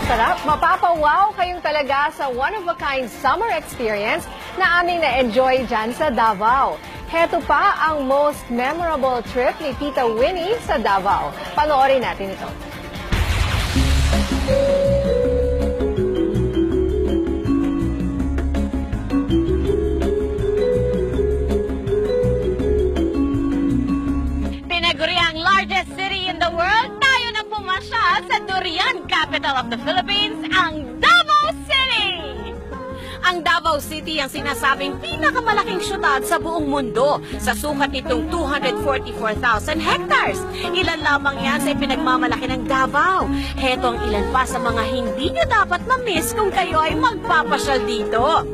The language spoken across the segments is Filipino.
masarap, mapapawaw kayong talaga sa one-of-a-kind summer experience na aming na-enjoy dyan sa Davao. Heto pa ang most memorable trip ni Tita Winnie sa Davao. Panoorin natin ito. Pinaguriang largest city in the world, tayo na pumasya sa durian capital of the Philippines, ang Davao City! Ang Davao City ang sinasabing pinakamalaking syudad sa buong mundo sa sukat nitong 244,000 hectares. Ilan lamang yan sa pinagmamalaki ng Davao. Heto ang ilan pa sa mga hindi nyo dapat ma-miss kung kayo ay magpapasyal dito.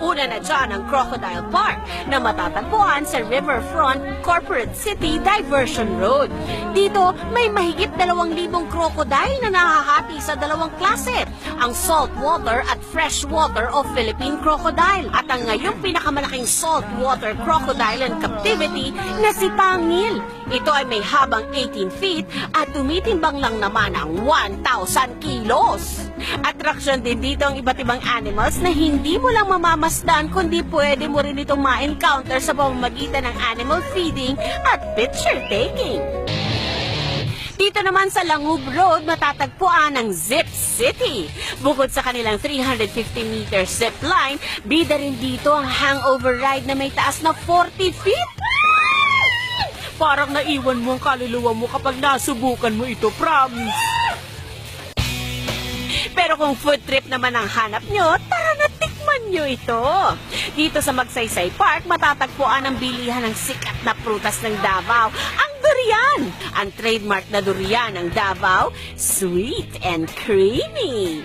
Una na dyan ang Crocodile Park na matatagpuan sa Riverfront Corporate City Diversion Road. Dito, may mahigit 2,000 crocodile na nahahati sa dalawang klase, ang saltwater at freshwater of Philippine crocodile. At ang ngayong pinakamalaking saltwater crocodile in captivity na si Pangil. Ito ay may habang 18 feet at tumitimbang lang naman ang 1,000 kilos. Attraction din dito ang iba't ibang animals na hindi mo lang mamamasdan kundi pwede mo rin itong ma-encounter sa pamamagitan ng animal feeding at picture taking. Dito naman sa Langub Road, matatagpuan ang Zip City. Bukod sa kanilang 350-meter zip line, bida rin dito ang hangover ride na may taas na 40 feet. Parang naiwan mo ang kaluluwa mo kapag nasubukan mo ito, promise. Pero kung food trip naman ang hanap nyo, tara na tikman nyo ito. Dito sa Magsaysay Park, matatagpuan ang bilihan ng sikat na prutas ng Davao, ang durian. Ang trademark na durian ng Davao, sweet and creamy.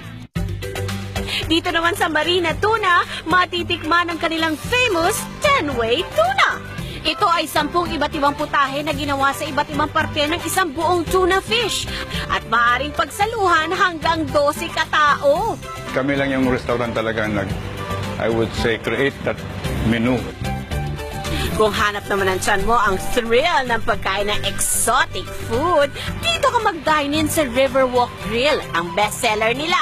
Dito naman sa Marina Tuna, matitikman ang kanilang famous 10-way tuna. Ito ay 10 iba't ibang putahe na ginawa sa iba't ibang parte ng isang buong tuna fish at maaaring pagsaluhan hanggang 12 katao. Kami lang yung restaurant talaga I would say, create that menu. Kung hanap naman ang tiyan mo ang thrill ng pagkain ng exotic food, dito ka mag-dine-in sa Riverwalk Grill, ang bestseller nila.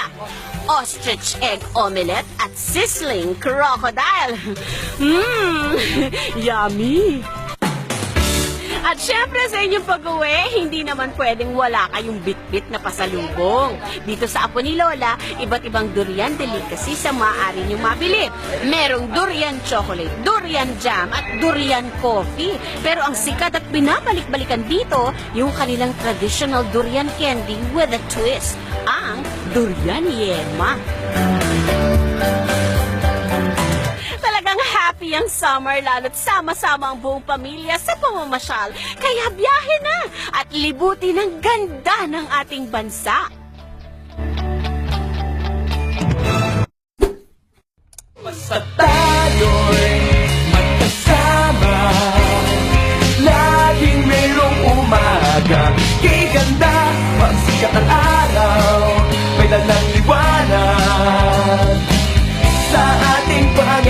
Ostrich egg omelette at sizzling crocodile. Yummy! At syempre sa inyong pag-uwi, hindi naman pwedeng wala kayong bit-bit na pasalubong. Dito sa Apo ni Lola, iba't ibang durian delicacy sa maaari niyong mabili. Merong durian chocolate, durian jam at durian coffee. Pero ang sikat at binabalik-balikan dito, yung kanilang traditional durian candy with a twist, ang durian yema. Talagang happy ang summer, lalo't sama-sama ang buong pamilya sa pamamasyal. Kaya biyahe na at libutin ang ganda ng ating bansa. Basta tayo'y magkasama, laging mayroong umaga. Kay ganda, pagsikat ng araw, may dalang liwanag sa ating pag